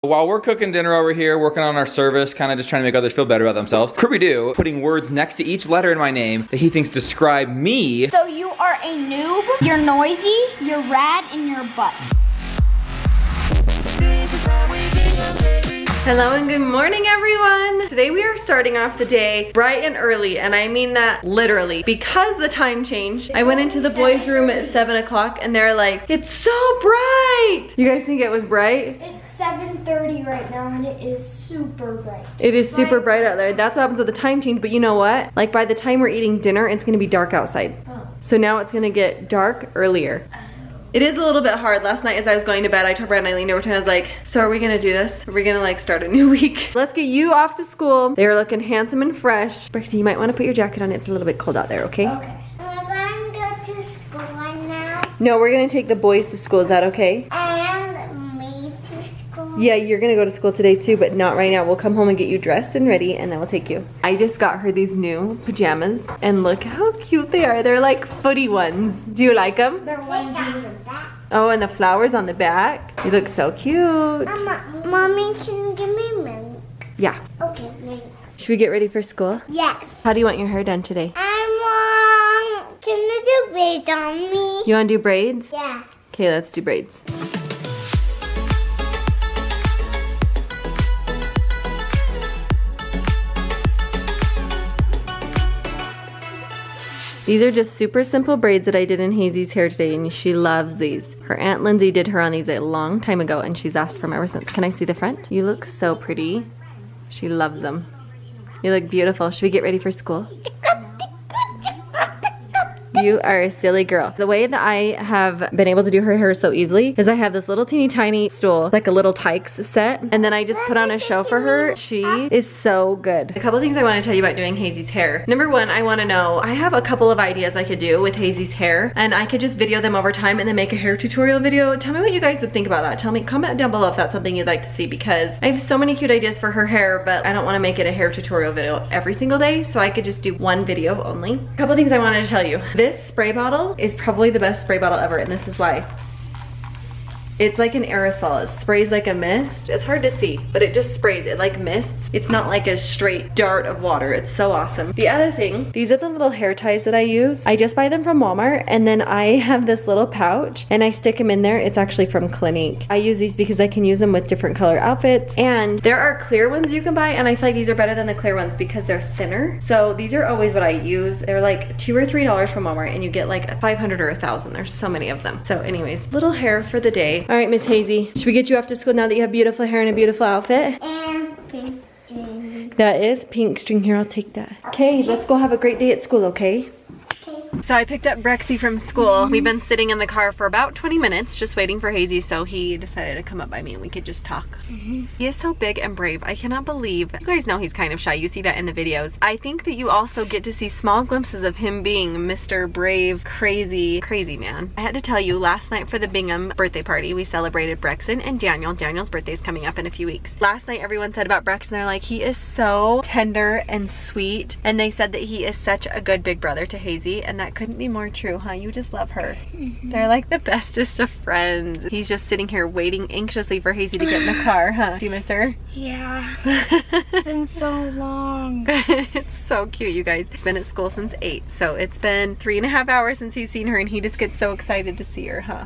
While we're cooking dinner over here, working on our service, kind of just trying to make others feel better about themselves, Kirby-Doo putting words next to each letter in my name that he thinks describe me. So you are a noob, you're noisy, you're rad, and you're a butt. Hello and good morning, everyone. Today we are starting off the day bright and early, and I mean that literally because the time changed. I went into the boys' room at 7 o'clock and they're like, it's so bright. You guys think it was bright? It's 7:30 right now and it is super bright. It is super bright out there. That's what happens with the time change, but you know what? Like by the time we're eating dinner, it's gonna be dark outside. Oh. So now it's gonna get dark earlier. It is a little bit hard. Last night as I was going to bed, I told Brad and I leaned over to him, I was like, so are we gonna do this? Are we gonna like start a new week? Let's get you off to school. They are looking handsome and fresh. Brexy, you might wanna put your jacket on. It's a little bit cold out there, okay? Okay. Am I going to go to school now? No, we're gonna take the boys to school. Is that okay? And me to school? Yeah, you're gonna go to school today too, but not right now. We'll come home and get you dressed and ready, and then we'll take you. I just got her these new pajamas, and look how cute they are. They're like footy ones. Do you like them? They're onesie. Oh, and the flowers on the back. You look so cute. Mommy, can you give me milk? Yeah. Okay, milk. Should we get ready for school? Yes. How do you want your hair done today? Can you do braids on me? You wanna do braids? Yeah. Okay, let's do braids. These are just super simple braids that I did in Hazy's hair today, and she loves these. Her Aunt Lindsay did her on these a long time ago, and she's asked for them ever since. Can I see the front? You look so pretty. She loves them. You look beautiful. Should we get ready for school? You are a silly girl. The way that I have been able to do her hair so easily is I have this little teeny tiny stool, like a little Tykes set, and then I just put on a show for her. She is so good. A couple things I want to tell you about doing Hazy's hair. Number one, I want to know, I have a couple of ideas I could do with Hazy's hair, and I could just video them over time and then make a hair tutorial video. Tell me what you guys would think about that. Tell me, comment down below if that's something you'd like to see, because I have so many cute ideas for her hair, but I don't want to make it a hair tutorial video every single day, so I could just do one video only. A couple things I wanted to tell you. This spray bottle is probably the best spray bottle ever, and this is why. It's like an aerosol. It sprays like a mist. It's hard to see, but it just sprays. It like mists. It's not like a straight dart of water. It's so awesome. The other thing, these are the little hair ties that I use. I just buy them from Walmart, and then I have this little pouch and I stick them in there. It's actually from Clinique. I use these because I can use them with different color outfits, and there are clear ones you can buy, and I feel like these are better than the clear ones because they're thinner. So these are always what I use. They're like $2 or $3 from Walmart, and you get like 500 or 1,000. There's so many of them. So anyways, little hair for the day. All right, Miss Hazy, should we get you off to school now that you have beautiful hair and a beautiful outfit? And pink string. That is pink string. Here, I'll take that. Okay, let's go have a great day at school, okay? So I picked up Brexy from school. We've been sitting in the car for about 20 minutes just waiting for Hazy, so he decided to come up by me and we could just talk. He is so big and brave. I cannot believe, you guys know he's kind of shy. You see that in the videos. I think that you also get to see small glimpses of him being Mr. Brave, crazy man. I had to tell you, last night for the Bingham birthday party, we celebrated Brexon and Daniel. Daniel's birthday is coming up in a few weeks. Last night everyone said about Brexon, they're like, he is so tender and sweet, and they said that he is such a good big brother to Hazy, and that couldn't be more true, huh? You just love her. They're like the bestest of friends. He's just sitting here waiting anxiously for Hazy to get in the car, huh? Do you miss her? Yeah. It's been so long. It's so cute, you guys. He's been at school since 8, so it's been 3.5 hours since he's seen her, and he just gets so excited to see her, huh?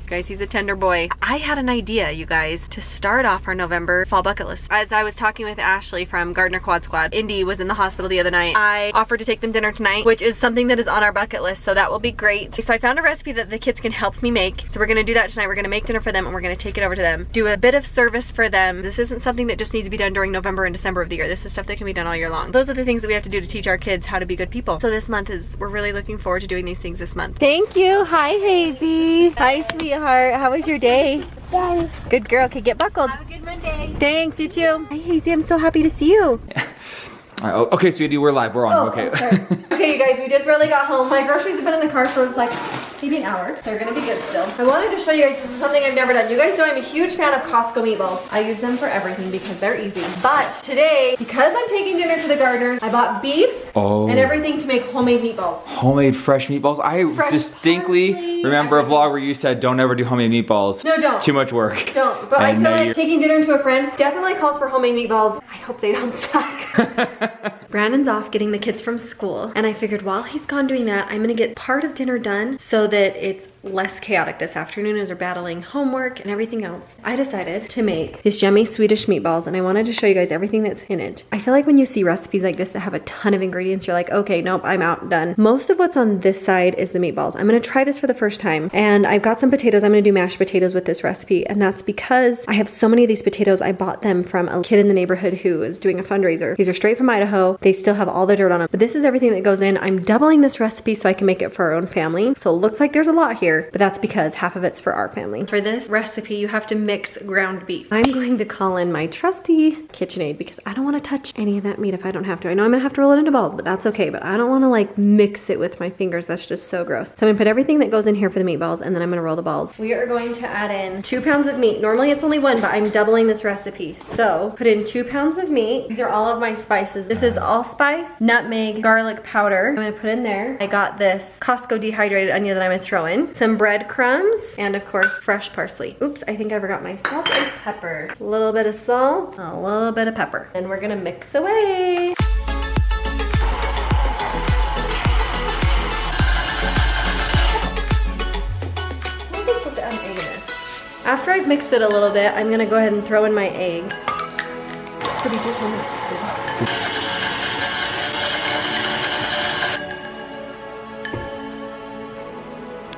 Guys, he's a tender boy. I had an idea, you guys, to start off our November fall bucket list. As I was talking with Ashley from Gardner Quad Squad, Indy was in the hospital the other night. I offered to take them dinner tonight, which is something that is on our bucket list, so that will be great. So I found a recipe that the kids can help me make. So we're gonna do that tonight. We're gonna make dinner for them and we're gonna take it over to them. Do a bit of service for them. This isn't something that just needs to be done during November and December of the year. This is stuff that can be done all year long. Those are the things that we have to do to teach our kids how to be good people. So this month we're really looking forward to doing these things this month. Thank you. Hi, Hazy. Hi, sweetheart. How was your day? Done. Good girl. Okay, get buckled. Have a good Monday. Thanks, you too. Hi, Hazy. I'm so happy to see you. Okay, sweetie, we're live. We're on. Okay. Okay, you guys, we just barely got home. My groceries have been in the car for like maybe an hour. They're gonna be good still. I wanted to show you guys, this is something I've never done. You guys know I'm a huge fan of Costco meatballs. I use them for everything because they're easy. But today, because I'm taking dinner to the Gardners, I bought beef and everything to make homemade meatballs. Homemade fresh meatballs? I distinctly remember a vlog where you said don't ever do homemade meatballs. No, don't. Too much work. Don't. But I feel like taking dinner to a friend definitely calls for homemade meatballs. I hope they don't suck. Brandon's off getting the kids from school, and I figured while he's gone doing that, I'm gonna get part of dinner done so that it's less chaotic this afternoon as we're battling homework and everything else. I decided to make these yummy Swedish meatballs, and I wanted to show you guys everything that's in it. I feel like when you see recipes like this that have a ton of ingredients, you're like, okay, nope, I'm out, done. Most of what's on this side is the meatballs. I'm gonna try this for the first time, and I've got some potatoes. I'm gonna do mashed potatoes with this recipe, and that's because I have so many of these potatoes. I bought them from a kid in the neighborhood who is doing a fundraiser. These are straight from Idaho. They still have all the dirt on them, but this is everything that goes in. I'm doubling this recipe so I can make it for our own family. So it looks like there's a lot here, but that's because half of it's for our family. For this recipe, you have to mix ground beef. I'm going to call in my trusty KitchenAid because I don't want to touch any of that meat if I don't have to. I know I'm gonna have to roll it into balls, but that's okay. But I don't want to like mix it with my fingers. That's just so gross. So I'm gonna put everything that goes in here for the meatballs, and then I'm gonna roll the balls. We are going to add in 2 pounds of meat. Normally it's only 1, but I'm doubling this recipe. So put in 2 pounds of meat. These are all of my spices. This is allspice, nutmeg, garlic powder. I'm gonna put in there. I got this Costco dehydrated onion that I'm gonna throw in. Some breadcrumbs, and of course, fresh parsley. Oops, I think I forgot my salt and pepper. A little bit of salt, a little bit of pepper. And we're gonna mix away. After I've mixed it a little bit, I'm gonna go ahead and throw in my egg. Pretty good.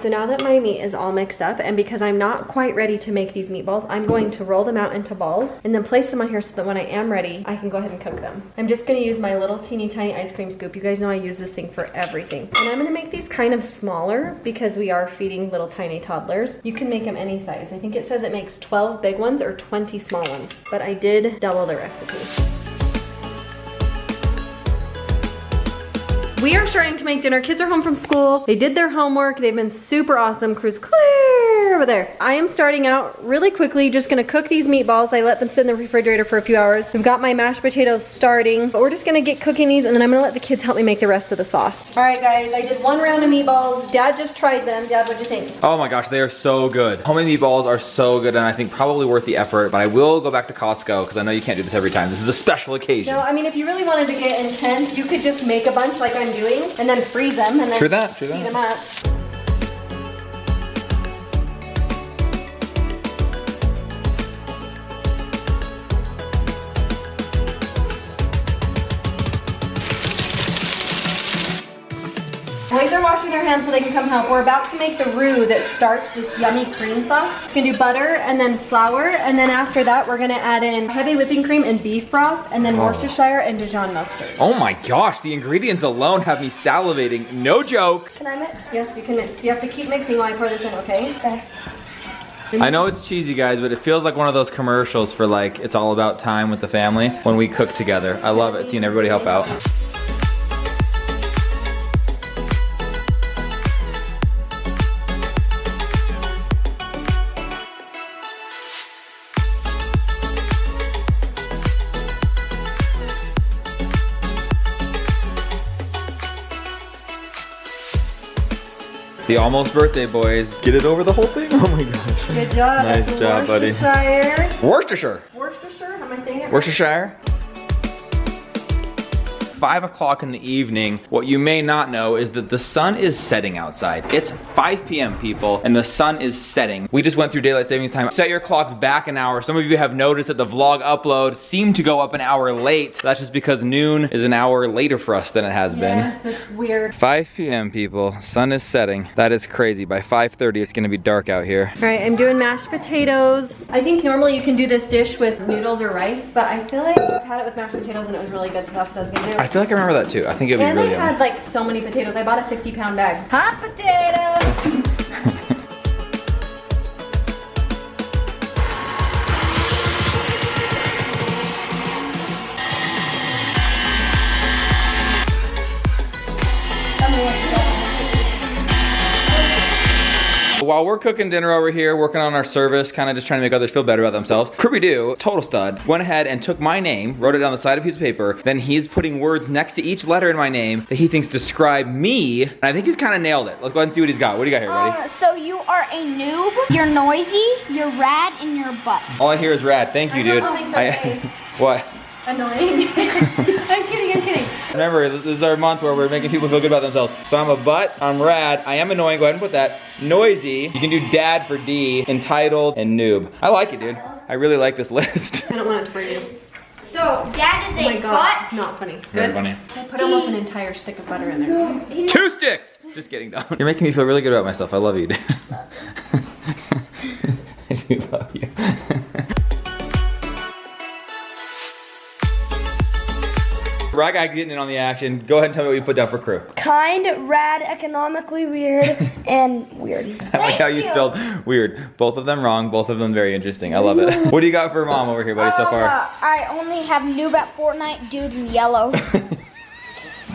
So now that my meat is all mixed up, and because I'm not quite ready to make these meatballs, I'm going to roll them out into balls and then place them on here so that when I am ready, I can go ahead and cook them. I'm just gonna use my little teeny tiny ice cream scoop. You guys know I use this thing for everything. And I'm gonna make these kind of smaller because we are feeding little tiny toddlers. You can make them any size. I think it says it makes 12 big ones or 20 small ones, but I did double the recipe. We are starting to make dinner. Kids are home from school. They did their homework. They've been super awesome. Crew's clear over there. I am starting out really quickly, just gonna cook these meatballs. I let them sit in the refrigerator for a few hours. We've got my mashed potatoes starting, but we're just gonna get cooking these, and then I'm gonna let the kids help me make the rest of the sauce. All right, guys, I did 1 round of meatballs. Dad just tried them. Dad, what'd you think? Oh my gosh, they are so good. Homemade meatballs are so good, and I think probably worth the effort, but I will go back to Costco because I know you can't do this every time. This is a special occasion. No, I mean, if you really wanted to get intense, you could just make a bunch like I'm doing and then freeze them and then True that. heat them up. Boys are washing their hands so they can come help. We're about to make the roux that starts this yummy cream sauce. We're gonna do butter and then flour, and then after that we're gonna add in heavy whipping cream and beef broth, and then Worcestershire and Dijon mustard. Oh my gosh, the ingredients alone have me salivating. No joke. Can I mix? Yes, you can mix. You have to keep mixing while I pour this in, okay? Okay. I know it's cheesy, guys, but it feels like one of those commercials for like, it's all about time with the family when we cook together. I love it, seeing everybody help out. The almost birthday boys. Get it over the whole thing? Oh my gosh. Good job. Nice job, buddy. Worcestershire. Worcestershire. Worcestershire? How am I saying it? Worcestershire. 5 o'clock in the evening. What you may not know is that the sun is setting outside. It's 5 p.m. people, and the sun is setting. We just went through daylight savings time. Set your clocks back an hour. Some of you have noticed that the vlog upload seemed to go up an hour late. That's just because noon is an hour later for us than it has been. Yes, it's weird. 5 p.m. people, sun is setting. That is crazy. By 5:30, it's gonna be dark out here. All right, I'm doing mashed potatoes. I think normally you can do this dish with noodles or rice, but I feel like I've had it with mashed potatoes and it was really good, so that's what I was gonna do. I feel like I remember that too. I think it'd be And really I had like so many potatoes. I bought a 50-pound bag. Hot potatoes! while we're cooking dinner over here, working on our service, kind of just trying to make others feel better about themselves, Kirby-Doo, total stud, went ahead and took my name, wrote it down the side of a piece of paper, then he's putting words next to each letter in my name that he thinks describe me, and I think he's kind of nailed it. Let's go ahead and see what he's got. What do you got here, buddy? So you are a noob, you're noisy, you're rad, and you're butt. All I hear is rad. Thank you, dude. What? Annoying. I'm kidding. Remember, this is our month where we're making people feel good about themselves. So I'm a butt, I'm rad, I am annoying, go ahead and put that. Noisy, you can do dad for D, entitled, and noob. I like it, dude. I really like this list. I don't want it for you. So dad is a butt. Not funny. Very Good. funny. I put almost an entire stick of butter in there. 2 sticks! Just kidding, don't. You're making me feel really good about myself. I love you, dude. I do love you. Right guy getting in on the action. Go ahead and tell me what you put down for crew. Kind, rad, economically weird, and weird. I like how you spelled weird. Both of them wrong, both of them very interesting. I love it. What do you got for mom over here, buddy, so far? I only have noob at Fortnite, dude in yellow.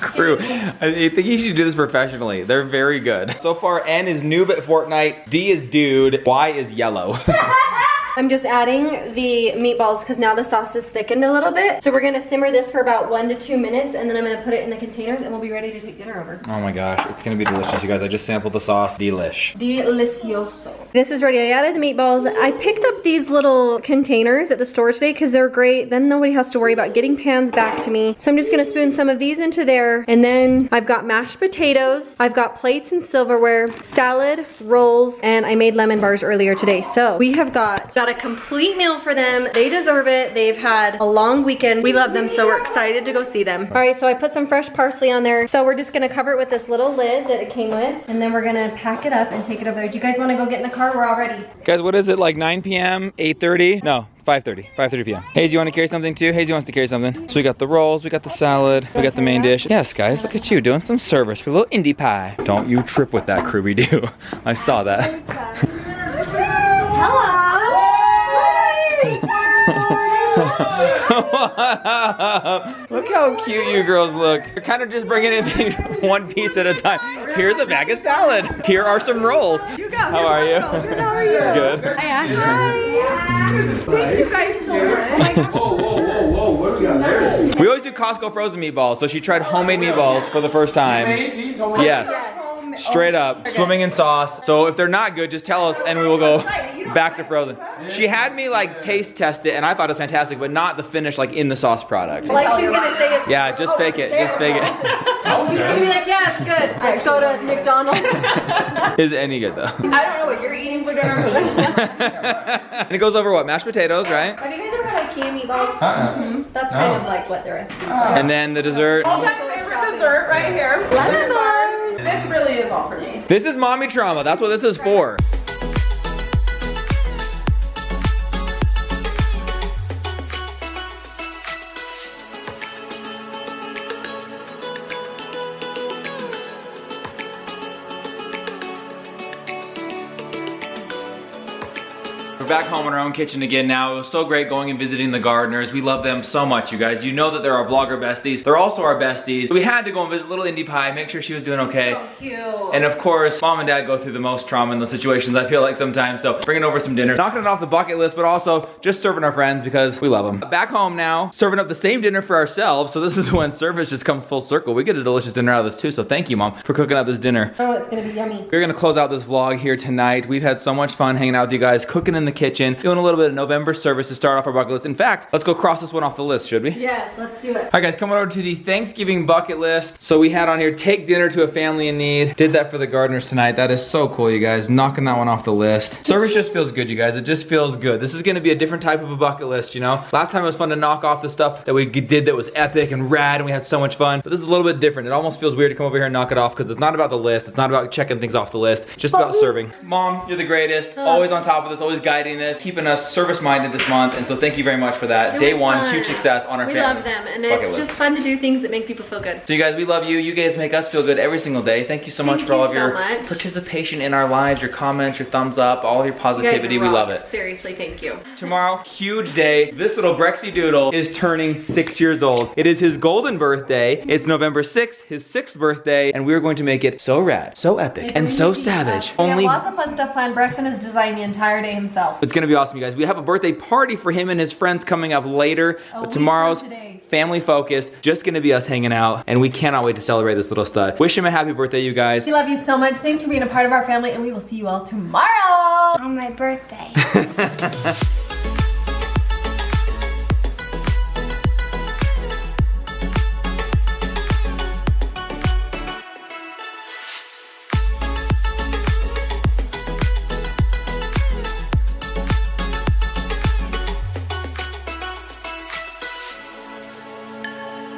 Crew, I think you should do this professionally. They're very good. So far, N is noob at Fortnite, D is dude, Y is yellow. I'm just adding the meatballs because now the sauce is thickened a little bit. So we're gonna simmer this for about 1 to 2 minutes and then I'm gonna put it in the containers and we'll be ready to take dinner over. Oh my gosh, it's gonna be delicious, you guys. I just sampled the sauce. Delish. Delicioso. This is ready. I added the meatballs. I picked up these little containers at the store today because they're great. Then nobody has to worry about getting pans back to me. So I'm just gonna spoon some of these into there. And then I've got mashed potatoes. I've got plates and silverware, salad, rolls, and I made lemon bars earlier today. So we have got a complete meal for them. They deserve it. They've had a long weekend. We love them, so we're excited to go see them. All right, so I put some fresh parsley on there. So we're just gonna cover it with this little lid that it came with, and then we're gonna pack it up and take it over there. Do you guys wanna go get in the car? We're all ready. Guys, what is it, like 9 p.m., 8:30? No, 5:30 p.m. Hazy, you wanna carry something too? Hazy wants to carry something. So we got the rolls, we got the salad, we got the main dish. Yes, guys, look at you doing some service for a little indie pie. Don't you trip with that, Kirby-Doo. I saw that. Look how cute you girls look. You're kind of just bringing in things one piece at a time. Here's a bag of salad. Here are some rolls. How are you? How are you? Good. Hi, Thank you guys so much. Whoa, what do we got there? We always do Costco frozen meatballs, so she tried homemade meatballs for the first time. Yes. Straight up, swimming in sauce. So if they're not good, just tell us and we will go back to frozen. She had me like taste test it and I thought it was fantastic, but not the finish like in the sauce product. Like she's gonna say it's Yeah, just fake it, just fake it. She's gonna be like, yeah, it's good. Let's go to McDonald's. Is it any good though? I don't know what you're eating for dinner. And it goes over what? Mashed potatoes, right? Have you guys ever had IKEA meatballs? That's kind of like what the recipe is. And then the dessert. All-time favorite dessert right here. Lemon bars. This really is all for me. This is mommy trauma. That's what this is for. We're back home in our own kitchen again now. It was so great going and visiting the Gardners. We love them so much, you guys. You know that they're our vlogger besties. They're also our besties. So we had to go and visit little Indie Pie, make sure she was doing okay. So cute. And of course, mom and dad go through the most trauma in those situations, I feel like sometimes. So bringing over some dinner, knocking it off the bucket list, but also just serving our friends because we love them. Back home now, serving up the same dinner for ourselves. So this is when service just comes full circle. We get a delicious dinner out of this too. So thank you, mom, for cooking up this dinner. Oh, it's gonna be yummy. We're gonna close out this vlog here tonight. We've had so much fun hanging out with you guys, cooking in the kitchen, doing a little bit of November service to start off our bucket list. In fact, let's go cross this one off the list, should we? Yes, let's do it. All right, guys, coming over to the Thanksgiving bucket list. So we had on here, take dinner to a family in need. Did that for the Gardners tonight. That is so cool, you guys. Knocking that one off the list. Service just feels good, you guys. It just feels good. This is gonna be a different type of a bucket list, you know? Last time it was fun to knock off the stuff that we did that was epic and rad and we had so much fun. But this is a little bit different. It almost feels weird to come over here and knock it off because it's not about the list. It's not about checking things off the list. It's just about serving. Mom, you're the greatest. Always on top of this, always guiding guiding this, keeping us service-minded this month, and so thank you very much for that. Day one, fun. huge success on our We family love them, and bucket it's list. just fun to do things that make people feel good. So you guys, we love you. You guys make us feel good every single day. Thank you so much Thank for all you of so your much. participation in our lives, your comments, your thumbs up, all of your You guys positivity. We rock. love it. Seriously, thank you. Tomorrow, huge day. This little Brexy Doodle is turning 6 years old. It is his golden birthday. It's November 6th, his 6th birthday, and we're going to make it so rad, so epic, and so savage. We Only got lots of fun stuff planned. Braxton has designed the entire day himself. it's gonna be awesome, you guys. We have a birthday party for him and his friends coming up later, but tomorrow's family focused, just gonna be us hanging out, and we cannot wait to celebrate this little stud. Wish him a happy birthday, you guys. We love you so much. Thanks for being a part of our family, and we will see you all tomorrow. On my birthday.